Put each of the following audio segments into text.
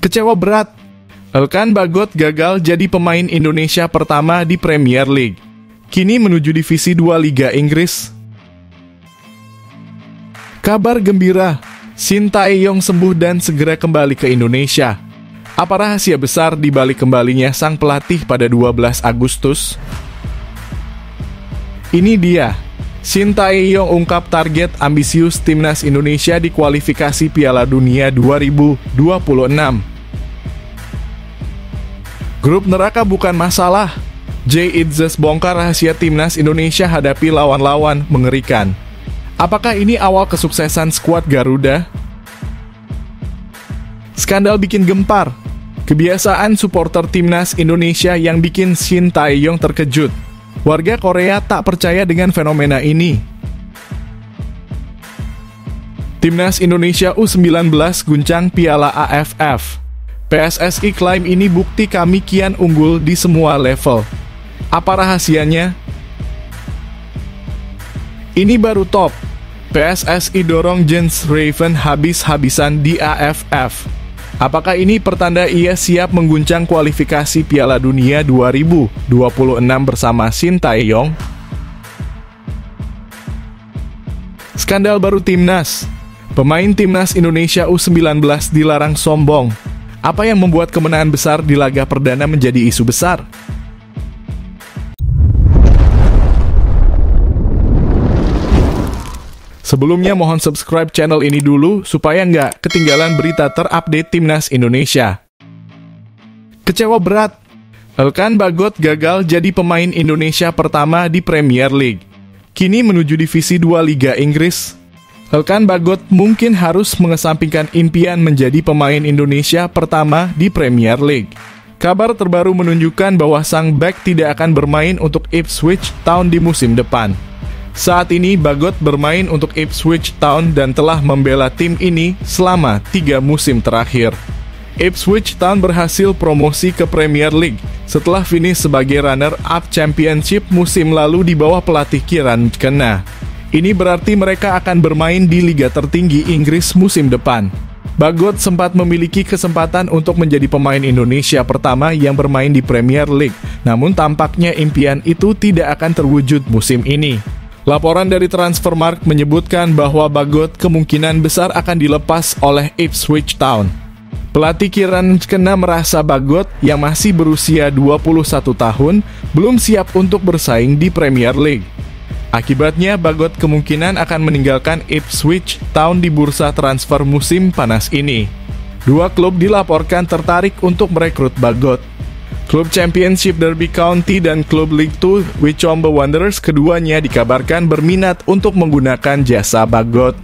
Kecewa berat. Elkan Bagot gagal jadi pemain Indonesia pertama di Premier League. Kini menuju divisi 2 Liga Inggris. Kabar gembira, Shin Tae-yong sembuh dan segera kembali ke Indonesia. Apa rahasia besar di balik kembalinya sang pelatih pada 12 Agustus? Ini dia, Shin Tae-yong ungkap target ambisius timnas Indonesia di kualifikasi Piala Dunia 2026. Grup neraka bukan masalah. Jay Itzes bongkar rahasia timnas Indonesia hadapi lawan-lawan mengerikan. Apakah ini awal kesuksesan skuad Garuda? Skandal bikin gempar. Kebiasaan supporter timnas Indonesia yang bikin Shin Tae-yong terkejut. Warga Korea tak percaya dengan fenomena ini. Timnas Indonesia U19 guncang Piala AFF. PSSI klaim ini bukti kami kian unggul di semua level. Apa rahasianya? Ini baru top. PSSI dorong Jens Raven habis-habisan di AFF. Apakah ini pertanda ia siap mengguncang kualifikasi Piala Dunia 2026 bersama Shin Tae-yong? Skandal baru timnas. Pemain timnas Indonesia U19 dilarang sombong. Apa yang membuat kemenangan besar di laga perdana menjadi isu besar? Sebelumnya mohon subscribe channel ini dulu supaya nggak ketinggalan berita terupdate timnas Indonesia. Kecewa berat. Elkan Bagot gagal jadi pemain Indonesia pertama di Premier League. Kini menuju divisi 2 Liga Inggris. Elkan Bagot mungkin harus mengesampingkan impian menjadi pemain Indonesia pertama di Premier League. Kabar terbaru menunjukkan bahwa sang bek tidak akan bermain untuk Ipswich Town di musim depan. Saat ini Bagot bermain untuk Ipswich Town dan telah membela tim ini selama 3 musim terakhir. Ipswich Town berhasil promosi ke Premier League setelah finish sebagai runner-up Championship musim lalu di bawah pelatih Kieran Kena. Ini berarti mereka akan bermain di liga tertinggi Inggris musim depan. Bagot sempat memiliki kesempatan untuk menjadi pemain Indonesia pertama yang bermain di Premier League, namun tampaknya impian itu tidak akan terwujud musim ini. Laporan dari Transfermarkt menyebutkan bahwa Bagot kemungkinan besar akan dilepas oleh Ipswich Town. Pelatih Kieran Kena merasa Bagot yang masih berusia 21 tahun belum siap untuk bersaing di Premier League. Akibatnya, Bagot kemungkinan akan meninggalkan Ipswich Town di bursa transfer musim panas ini. 2 klub dilaporkan tertarik untuk merekrut Bagot. Klub Championship Derby County dan klub League 2 Wycombe Wanderers keduanya dikabarkan berminat untuk menggunakan jasa Bagot.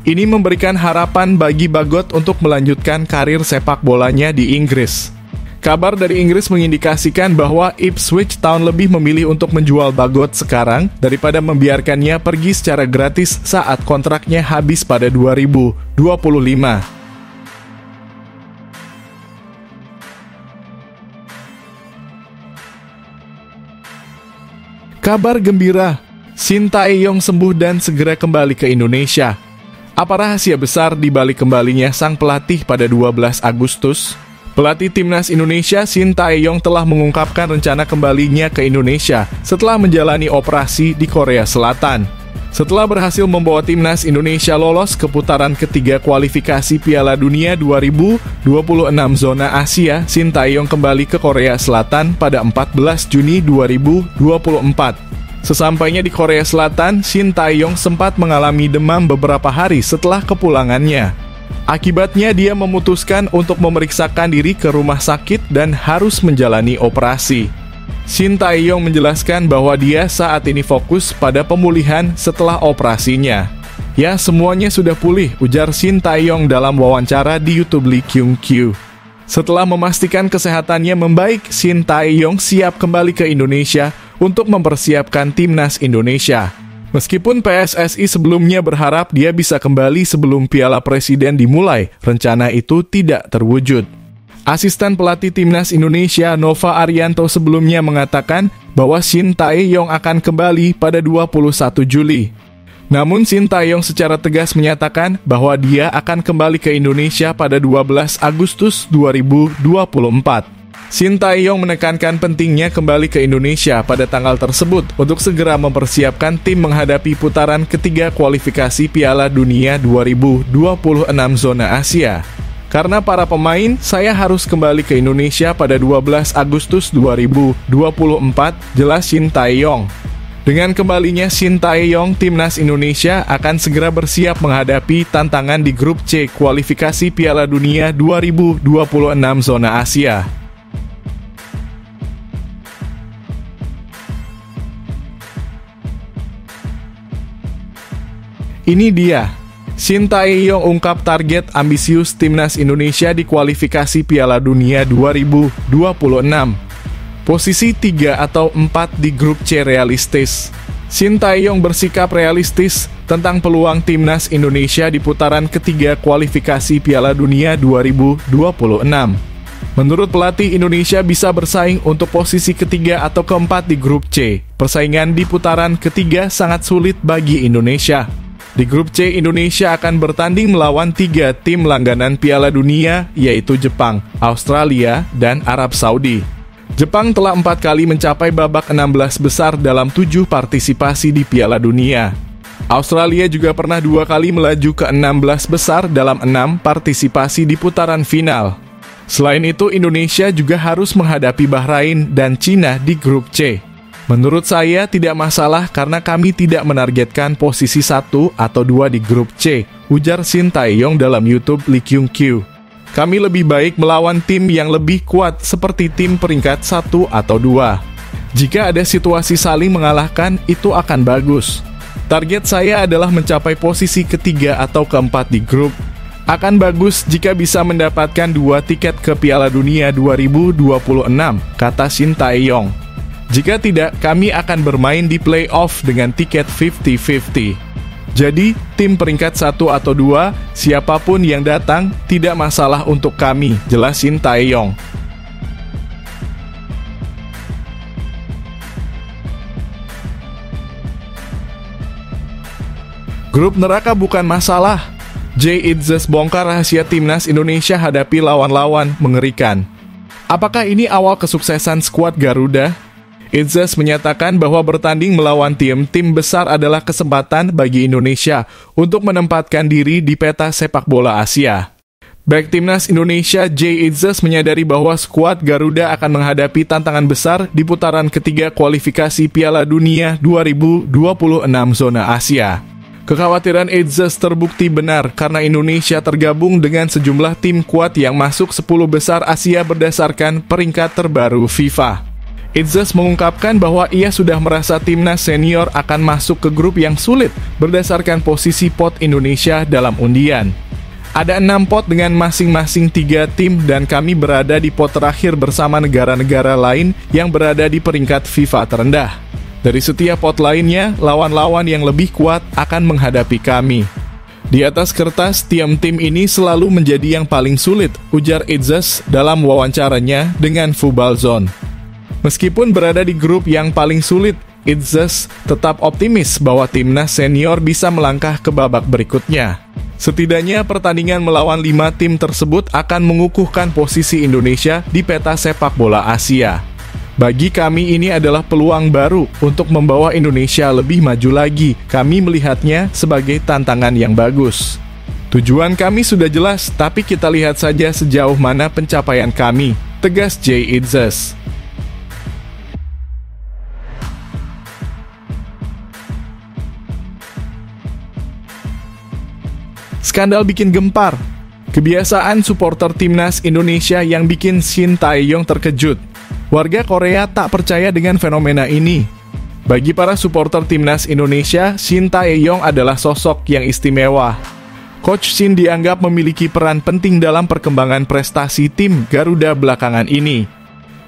Ini memberikan harapan bagi Bagot untuk melanjutkan karir sepak bolanya di Inggris. Kabar dari Inggris mengindikasikan bahwa Ipswich Town lebih memilih untuk menjual Bagot sekarang daripada membiarkannya pergi secara gratis saat kontraknya habis pada 2025. Kabar gembira, Shin Tae-yong sembuh dan segera kembali ke Indonesia. Apa rahasia besar di balik kembalinya sang pelatih pada 12 Agustus? Pelatih timnas Indonesia Shin Tae-yong telah mengungkapkan rencana kembalinya ke Indonesia setelah menjalani operasi di Korea Selatan. Setelah berhasil membawa timnas Indonesia lolos ke putaran ketiga kualifikasi Piala Dunia 2026 zona Asia, Shin Tae-yong kembali ke Korea Selatan pada 14 Juni 2024. Sesampainya di Korea Selatan, Shin Tae-yong sempat mengalami demam beberapa hari setelah kepulangannya. Akibatnya dia memutuskan untuk memeriksakan diri ke rumah sakit dan harus menjalani operasi. Shin Tae-yong menjelaskan bahwa dia saat ini fokus pada pemulihan setelah operasinya. Ya, semuanya sudah pulih, ujar Shin Tae-yong dalam wawancara di YouTube Lee Kyung-kyu. Setelah memastikan kesehatannya membaik, Shin Tae-yong siap kembali ke Indonesia untuk mempersiapkan timnas Indonesia. Meskipun PSSI sebelumnya berharap dia bisa kembali sebelum Piala Presiden dimulai, rencana itu tidak terwujud. Asisten pelatih timnas Indonesia Nova Arianto sebelumnya mengatakan bahwa Shin Tae-yong akan kembali pada 21 Juli. Namun Shin Tae-yong secara tegas menyatakan bahwa dia akan kembali ke Indonesia pada 12 Agustus 2024. Shin Tae-yong menekankan pentingnya kembali ke Indonesia pada tanggal tersebut untuk segera mempersiapkan tim menghadapi putaran ketiga kualifikasi Piala Dunia 2026 zona Asia. Karena para pemain, saya harus kembali ke Indonesia pada 12 Agustus 2024, jelas Shin Tae-yong. Dengan kembalinya Shin Tae-yong, timnas Indonesia akan segera bersiap menghadapi tantangan di grup C kualifikasi Piala Dunia 2026 zona Asia. Ini dia, Shin Tae-yong ungkap target ambisius timnas Indonesia di kualifikasi Piala Dunia 2026. Posisi 3 atau 4 di grup C realistis. Shin Tae-yong bersikap realistis tentang peluang timnas Indonesia di putaran ketiga kualifikasi Piala Dunia 2026. Menurut pelatih, Indonesia bisa bersaing untuk posisi ketiga atau keempat di grup C. Persaingan di putaran ketiga sangat sulit bagi Indonesia. Di grup C, Indonesia akan bertanding melawan 3 tim langganan Piala Dunia, yaitu Jepang, Australia, dan Arab Saudi. Jepang telah 4 kali mencapai babak 16 besar dalam 7 partisipasi di Piala Dunia. Australia juga pernah 2 kali melaju ke 16 besar dalam 6 partisipasi di putaran final. Selain itu, Indonesia juga harus menghadapi Bahrain dan Cina di grup C. Menurut saya tidak masalah karena kami tidak menargetkan posisi 1 atau 2 di grup C, ujar Shin Tae-yong dalam YouTube Lee Kyung-kyu. Kami lebih baik melawan tim yang lebih kuat seperti tim peringkat 1 atau 2. Jika ada situasi saling mengalahkan, itu akan bagus. Target saya adalah mencapai posisi ketiga atau keempat di grup. Akan bagus jika bisa mendapatkan 2 tiket ke Piala Dunia 2026, kata Shin Tae-yong. Jika tidak, kami akan bermain di playoff dengan tiket 50-50. Jadi, tim peringkat 1 atau 2, siapapun yang datang, tidak masalah untuk kami, jelas Shin Tae-yong. Grup neraka bukan masalah. Jay Itzes bongkar rahasia timnas Indonesia hadapi lawan-lawan mengerikan. Apakah ini awal kesuksesan skuad Garuda? Itzes menyatakan bahwa bertanding melawan tim-tim besar adalah kesempatan bagi Indonesia untuk menempatkan diri di peta sepak bola Asia. Back timnas Indonesia, Jay Itzes menyadari bahwa skuad Garuda akan menghadapi tantangan besar di putaran ketiga kualifikasi Piala Dunia 2026 zona Asia. Kekhawatiran Itzes terbukti benar karena Indonesia tergabung dengan sejumlah tim kuat yang masuk 10 besar Asia berdasarkan peringkat terbaru FIFA. Itzes mengungkapkan bahwa ia sudah merasa timnas senior akan masuk ke grup yang sulit berdasarkan posisi pot Indonesia dalam undian. Ada 6 pot dengan masing-masing 3 tim dan kami berada di pot terakhir bersama negara-negara lain yang berada di peringkat FIFA terendah. Dari setiap pot lainnya, lawan-lawan yang lebih kuat akan menghadapi kami. Di atas kertas, tim ini selalu menjadi yang paling sulit, ujar Itzes dalam wawancaranya dengan Football Zone. Meskipun berada di grup yang paling sulit, Itzes tetap optimis bahwa timnas senior bisa melangkah ke babak berikutnya. Setidaknya pertandingan melawan 5 tim tersebut akan mengukuhkan posisi Indonesia di peta sepak bola Asia. Bagi kami ini adalah peluang baru untuk membawa Indonesia lebih maju lagi. Kami melihatnya sebagai tantangan yang bagus. Tujuan kami sudah jelas, tapi kita lihat saja sejauh mana pencapaian kami, tegas Jay Itzes. Skandal bikin gempar. Kebiasaan supporter timnas Indonesia yang bikin Shin Tae-yong terkejut. Warga Korea tak percaya dengan fenomena ini. Bagi para supporter timnas Indonesia, Shin Tae-yong adalah sosok yang istimewa. Coach Shin dianggap memiliki peran penting dalam perkembangan prestasi tim Garuda belakangan ini.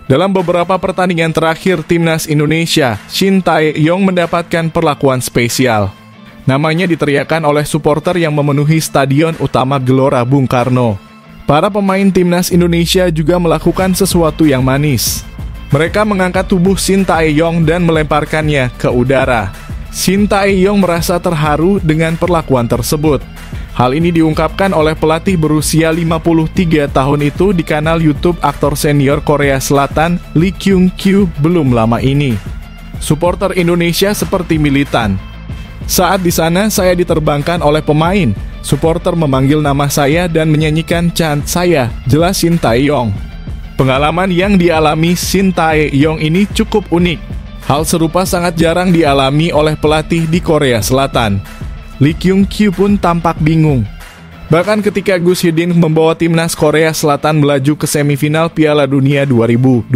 Dalam beberapa pertandingan terakhir timnas Indonesia, Shin Tae-yong mendapatkan perlakuan spesial. Namanya diteriakan oleh supporter yang memenuhi stadion utama Gelora Bung Karno. Para pemain timnas Indonesia juga melakukan sesuatu yang manis. Mereka mengangkat tubuh Shin Tae-yong dan melemparkannya ke udara. Sintayong merasa terharu dengan perlakuan tersebut. Hal ini diungkapkan oleh pelatih berusia 53 tahun itu di kanal YouTube aktor senior Korea Selatan Lee Kyung-kyu belum lama ini. Supporter Indonesia seperti militan. Saat di sana saya diterbangkan oleh pemain. Supporter memanggil nama saya dan menyanyikan chant saya, jelas Sintayong. Pengalaman yang dialami Sintayong ini cukup unik. Hal serupa sangat jarang dialami oleh pelatih di Korea Selatan. Lee Kyung-kyu pun tampak bingung. Bahkan ketika Gus Hidin membawa timnas Korea Selatan melaju ke semifinal Piala Dunia 2002,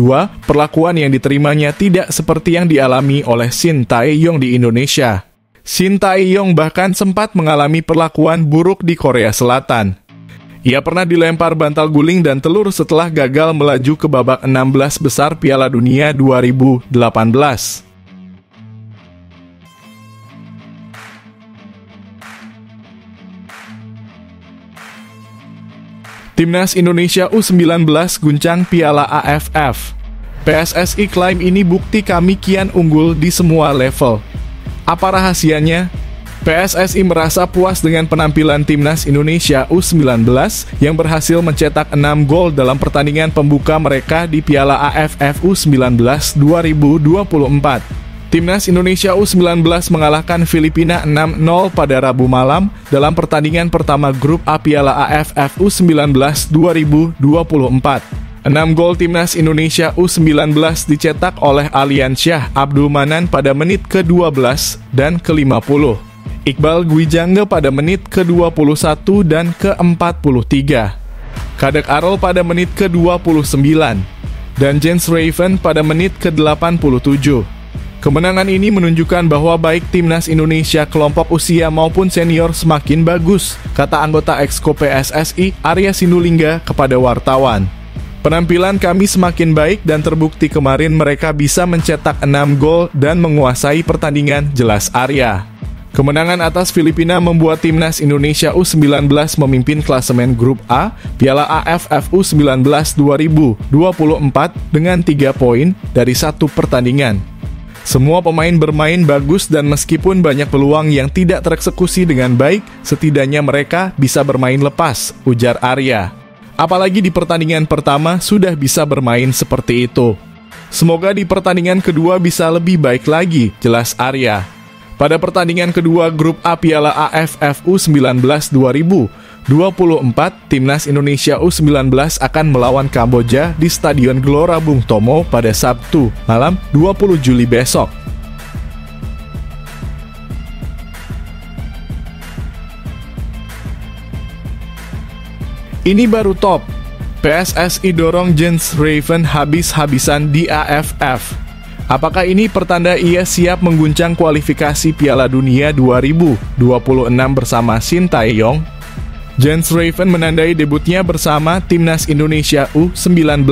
perlakuan yang diterimanya tidak seperti yang dialami oleh Sintayong di Indonesia. Sintayong bahkan sempat mengalami perlakuan buruk di Korea Selatan. Ia pernah dilempar bantal guling dan telur setelah gagal melaju ke babak 16 besar Piala Dunia 2018. Timnas Indonesia U19 guncang Piala AFF. PSSI klaim ini bukti kami kian unggul di semua level. Apa rahasianya? PSSI merasa puas dengan penampilan Timnas Indonesia U19 yang berhasil mencetak 6 gol dalam pertandingan pembuka mereka di Piala AFF U19 2024. Timnas Indonesia U19 mengalahkan Filipina 6-0 pada Rabu malam dalam pertandingan pertama grup A Piala AFF U19 2024. 6 gol Timnas Indonesia U19 dicetak oleh Aliansyah Abdul Manan pada menit ke-12 dan ke-50. Iqbal Gwijangge pada menit ke-21 dan ke-43. Kadek Arol pada menit ke-29. Dan Jens Raven pada menit ke-87. Kemenangan ini menunjukkan bahwa baik Timnas Indonesia kelompok usia maupun senior semakin bagus, kata anggota Exco PSSI Arya Sinulinga kepada wartawan. Penampilan kami semakin baik dan terbukti kemarin mereka bisa mencetak 6 gol dan menguasai pertandingan, jelas Arya. Kemenangan atas Filipina membuat Timnas Indonesia U19 memimpin klasemen grup A Piala AFF U19 2024 dengan 3 poin dari 1 pertandingan. Semua pemain bermain bagus dan meskipun banyak peluang yang tidak tereksekusi dengan baik, setidaknya mereka bisa bermain lepas, ujar Arya. Apalagi di pertandingan pertama sudah bisa bermain seperti itu. Semoga di pertandingan kedua bisa lebih baik lagi, jelas Arya. Pada pertandingan kedua grup A Piala AFF U19 2024, Timnas Indonesia U19 akan melawan Kamboja di Stadion Gelora Bung Tomo pada Sabtu malam 20 Juli besok. Ini baru top. PSSI dorong Jens Raven habis-habisan di AFF. Apakah ini pertanda ia siap mengguncang kualifikasi Piala Dunia 2026 bersama Sintayong? Jens Raven menandai debutnya bersama Timnas Indonesia U19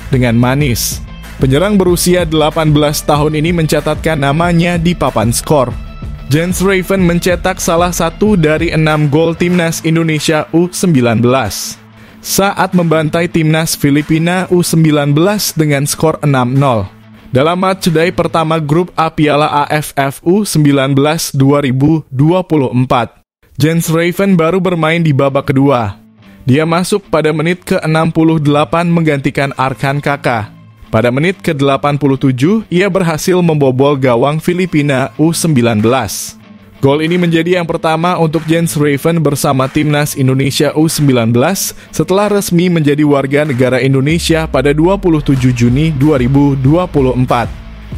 dengan manis. Penyerang berusia 18 tahun ini mencatatkan namanya di papan skor. Jens Raven mencetak salah satu dari 6 gol Timnas Indonesia U19 saat membantai Timnas Filipina U19 dengan skor 6-0. Dalam matchday pertama grup A Piala AFF U19 2024, Jens Raven baru bermain di babak kedua. Dia masuk pada menit ke-68 menggantikan Arkan Kaka. Pada menit ke-87, ia berhasil membobol gawang Filipina U19. Gol ini menjadi yang pertama untuk Jens Raven bersama Timnas Indonesia U19 setelah resmi menjadi warga negara Indonesia pada 27 Juni 2024.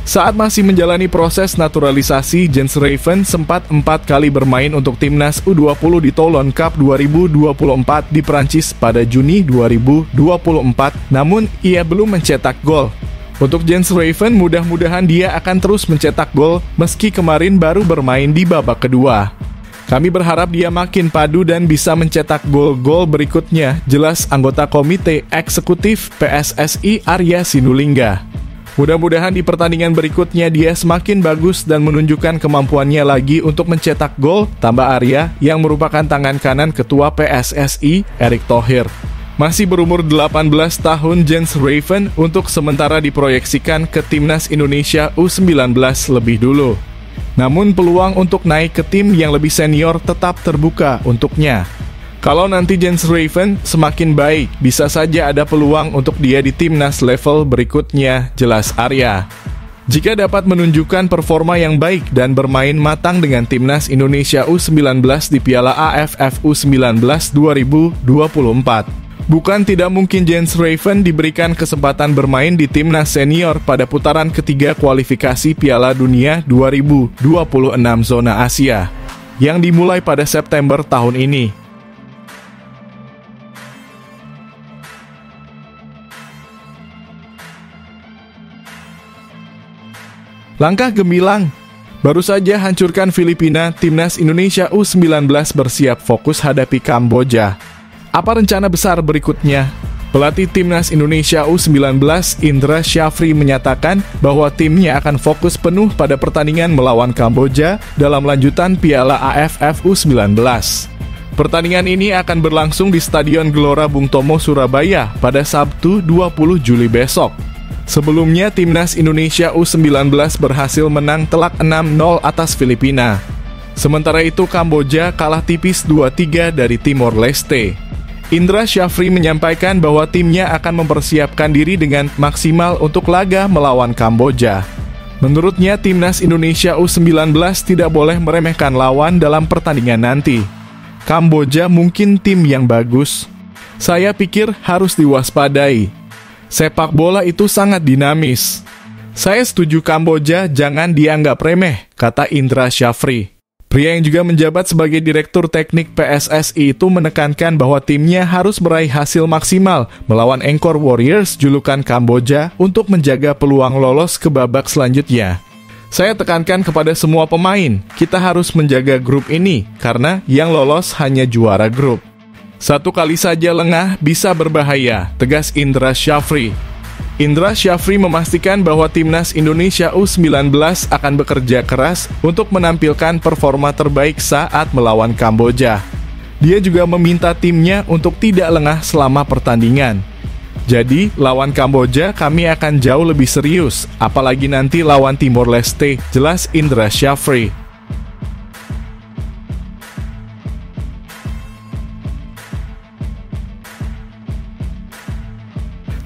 Saat masih menjalani proses naturalisasi, Jens Raven sempat 4 kali bermain untuk Timnas U20 di Toulon Cup 2024 di Prancis pada Juni 2024, namun ia belum mencetak gol. Untuk Jens Raven, mudah-mudahan dia akan terus mencetak gol meski kemarin baru bermain di babak kedua. Kami berharap dia makin padu dan bisa mencetak gol-gol berikutnya, jelas anggota Komite Eksekutif PSSI Arya Sinulinga. Mudah-mudahan di pertandingan berikutnya dia semakin bagus dan menunjukkan kemampuannya lagi untuk mencetak gol, tambah Arya yang merupakan tangan kanan Ketua PSSI Erick Thohir. Masih berumur 18 tahun, Jens Raven untuk sementara diproyeksikan ke Timnas Indonesia U19 lebih dulu. Namun peluang untuk naik ke tim yang lebih senior tetap terbuka untuknya. Kalau nanti Jens Raven semakin baik, bisa saja ada peluang untuk dia di timnas level berikutnya, jelas Arya. Jika dapat menunjukkan performa yang baik dan bermain matang dengan timnas Indonesia U19 di Piala AFF U19 2024, bukan tidak mungkin Jens Raven diberikan kesempatan bermain di timnas senior pada putaran ketiga kualifikasi Piala Dunia 2026 zona Asia, yang dimulai pada September tahun ini. Langkah gemilang, baru saja hancurkan Filipina, timnas Indonesia U19 bersiap fokus hadapi Kamboja. Apa rencana besar berikutnya? Pelatih timnas Indonesia U19 Indra Syafri menyatakan bahwa timnya akan fokus penuh pada pertandingan melawan Kamboja dalam lanjutan Piala AFF U19. Pertandingan ini akan berlangsung di Stadion Gelora Bung Tomo, Surabaya pada Sabtu 20 Juli besok. Sebelumnya, timnas Indonesia U19 berhasil menang telak 6-0 atas Filipina. Sementara itu, Kamboja kalah tipis 2-3 dari Timor Leste. Indra Syafri menyampaikan bahwa timnya akan mempersiapkan diri dengan maksimal untuk laga melawan Kamboja. Menurutnya, timnas Indonesia U19 tidak boleh meremehkan lawan dalam pertandingan nanti. Kamboja mungkin tim yang bagus. Saya pikir harus diwaspadai. Sepak bola itu sangat dinamis. Saya setuju Kamboja jangan dianggap remeh, kata Indra Syafri. Pria yang juga menjabat sebagai Direktur Teknik PSSI itu menekankan bahwa timnya harus meraih hasil maksimal melawan Angkor Warriors julukan Kamboja untuk menjaga peluang lolos ke babak selanjutnya. Saya tekankan kepada semua pemain, kita harus menjaga grup ini karena yang lolos hanya juara grup. Satu kali saja lengah bisa berbahaya, tegas Indra Syafri. Indra Syafri memastikan bahwa timnas Indonesia U19 akan bekerja keras untuk menampilkan performa terbaik saat melawan Kamboja. Dia juga meminta timnya untuk tidak lengah selama pertandingan. Jadi, lawan Kamboja kami akan jauh lebih serius, apalagi nanti lawan Timor Leste, jelas Indra Syafri.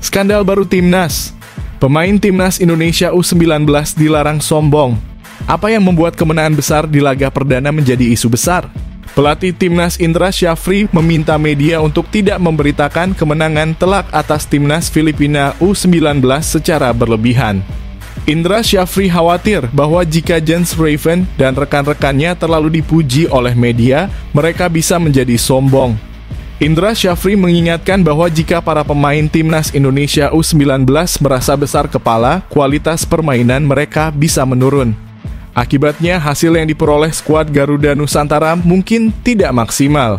Skandal baru timnas. Pemain timnas Indonesia U19 dilarang sombong. Apa yang membuat kemenangan besar di laga perdana menjadi isu besar? Pelatih timnas Indra Syafri meminta media untuk tidak memberitakan kemenangan telak atas timnas Filipina U19 secara berlebihan. Indra Syafri khawatir bahwa jika Jens Raven dan rekan-rekannya terlalu dipuji oleh media, mereka bisa menjadi sombong. Indra Syafri mengingatkan bahwa jika para pemain timnas Indonesia U19 merasa besar kepala, kualitas permainan mereka bisa menurun. Akibatnya, hasil yang diperoleh skuad Garuda Nusantara mungkin tidak maksimal.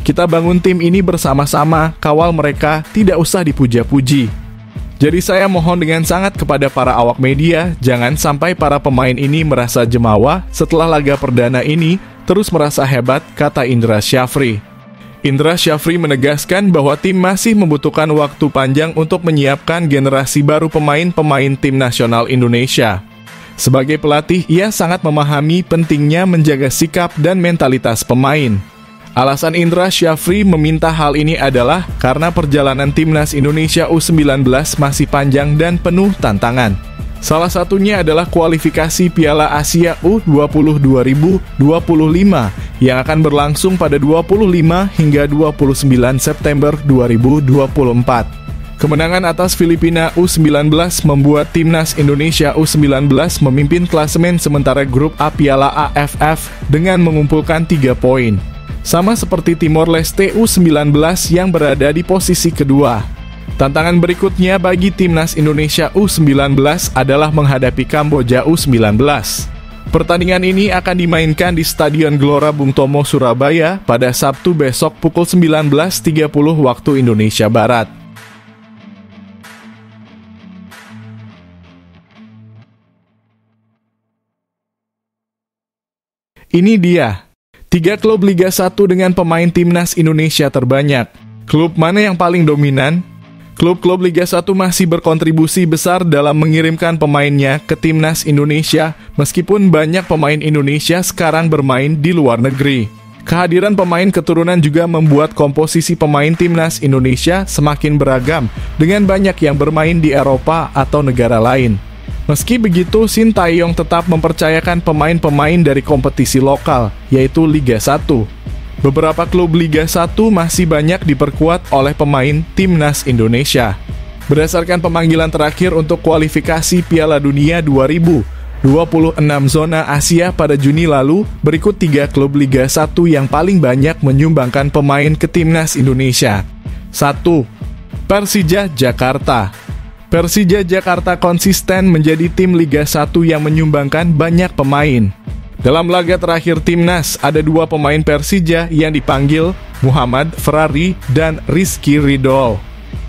Kita bangun tim ini bersama-sama, kawal mereka, tidak usah dipuja-puji. Jadi saya mohon dengan sangat kepada para awak media, jangan sampai para pemain ini merasa jemawa setelah laga perdana ini, terus merasa hebat, kata Indra Syafri. Indra Syafri menegaskan bahwa tim masih membutuhkan waktu panjang untuk menyiapkan generasi baru pemain-pemain tim nasional Indonesia. Sebagai pelatih, ia sangat memahami pentingnya menjaga sikap dan mentalitas pemain. Alasan Indra Syafri meminta hal ini adalah karena perjalanan timnas Indonesia U19 masih panjang dan penuh tantangan. Salah satunya adalah kualifikasi Piala Asia U20 2025 yang akan berlangsung pada 25 hingga 29 September 2024. Kemenangan atas Filipina U19 membuat timnas Indonesia U19 memimpin klasemen sementara grup A Piala AFF dengan mengumpulkan 3 poin. Sama seperti Timor Leste U19 yang berada di posisi kedua. Tantangan berikutnya bagi timnas Indonesia U19 adalah menghadapi Kamboja U19. Pertandingan ini akan dimainkan di Stadion Gelora Bung Tomo, Surabaya pada Sabtu besok pukul 19.30 waktu Indonesia Barat. Ini dia 3 klub Liga 1 dengan pemain timnas Indonesia terbanyak. Klub mana yang paling dominan? Klub-klub Liga 1 masih berkontribusi besar dalam mengirimkan pemainnya ke timnas Indonesia, meskipun banyak pemain Indonesia sekarang bermain di luar negeri. Kehadiran pemain keturunan juga membuat komposisi pemain timnas Indonesia semakin beragam, dengan banyak yang bermain di Eropa atau negara lain. Meski begitu, Sintayong tetap mempercayakan pemain-pemain dari kompetisi lokal, yaitu Liga 1. Beberapa klub Liga 1 masih banyak diperkuat oleh pemain timnas Indonesia. Berdasarkan pemanggilan terakhir untuk kualifikasi Piala Dunia 2026 zona Asia pada Juni lalu, berikut 3 klub Liga 1 yang paling banyak menyumbangkan pemain ke timnas Indonesia. 1. Persija Jakarta. Persija Jakarta konsisten menjadi tim Liga 1 yang menyumbangkan banyak pemain. Dalam laga terakhir timnas, ada 2 pemain Persija yang dipanggil, Muhammad Ferrari dan Rizky Ridho.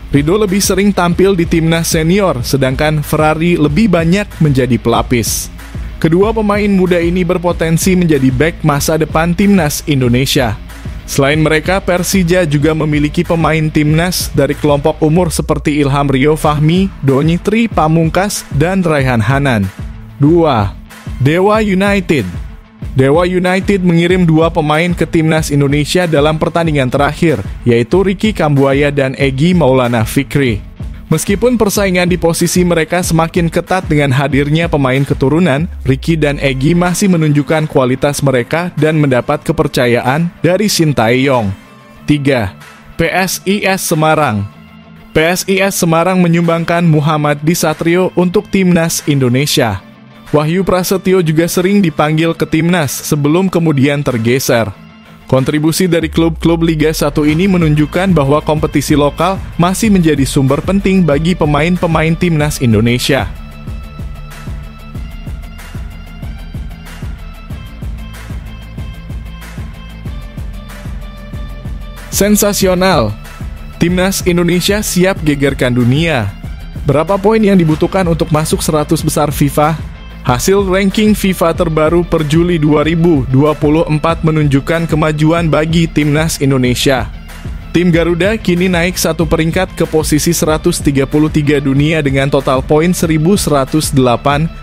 Ridho lebih sering tampil di timnas senior, sedangkan Ferrari lebih banyak menjadi pelapis. Kedua pemain muda ini berpotensi menjadi bek masa depan timnas Indonesia. Selain mereka, Persija juga memiliki pemain timnas dari kelompok umur seperti Ilham Rio Fahmi, Doni Tri Pamungkas, dan Raihan Hanan. 2. Dewa United. Dewa United mengirim 2 pemain ke timnas Indonesia dalam pertandingan terakhir, yaitu Ricky Kambuaya dan Egy Maulana Fikri. Meskipun persaingan di posisi mereka semakin ketat dengan hadirnya pemain keturunan, Ricky dan Egy masih menunjukkan kualitas mereka dan mendapat kepercayaan dari Sintayong. 3. PSIS Semarang. PSIS Semarang menyumbangkan Muhammad Disatrio untuk timnas Indonesia. Wahyu Prasetyo juga sering dipanggil ke timnas sebelum kemudian tergeser. Kontribusi dari klub-klub Liga 1 ini menunjukkan bahwa kompetisi lokal masih menjadi sumber penting bagi pemain-pemain timnas Indonesia. Sensasional! Timnas Indonesia siap gegerkan dunia. Berapa poin yang dibutuhkan untuk masuk 100 besar FIFA? Hasil ranking FIFA terbaru per Juli 2024 menunjukkan kemajuan bagi timnas Indonesia. Tim Garuda kini naik 1 peringkat ke posisi 133 dunia dengan total poin 1108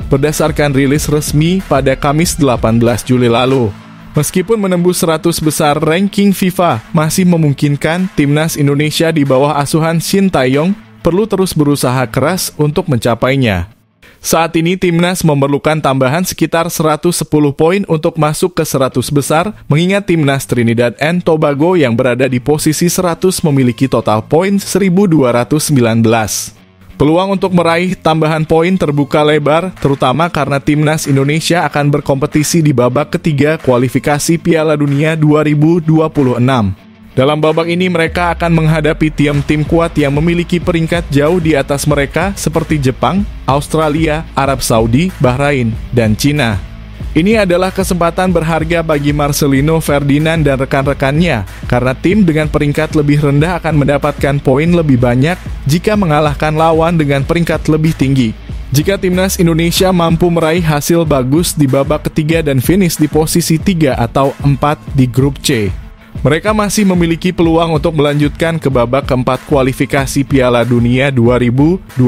berdasarkan rilis resmi pada Kamis 18 Juli lalu. Meskipun menembus 100 besar ranking FIFA masih memungkinkan, timnas Indonesia di bawah asuhan Sintayong perlu terus berusaha keras untuk mencapainya. Saat ini timnas memerlukan tambahan sekitar 110 poin untuk masuk ke 100 besar, mengingat timnas Trinidad and Tobago yang berada di posisi 100 memiliki total poin 1219. Peluang untuk meraih tambahan poin terbuka lebar, terutama karena timnas Indonesia akan berkompetisi di babak ketiga kualifikasi Piala Dunia 2026. Dalam babak ini mereka akan menghadapi tim-tim kuat yang memiliki peringkat jauh di atas mereka seperti Jepang, Australia, Arab Saudi, Bahrain, dan Cina. Ini adalah kesempatan berharga bagi Marcelino Ferdinand dan rekan-rekannya, karena tim dengan peringkat lebih rendah akan mendapatkan poin lebih banyak jika mengalahkan lawan dengan peringkat lebih tinggi. Jika timnas Indonesia mampu meraih hasil bagus di babak ketiga dan finish di posisi 3 atau 4 di grup C, mereka masih memiliki peluang untuk melanjutkan ke babak keempat kualifikasi Piala Dunia 2026.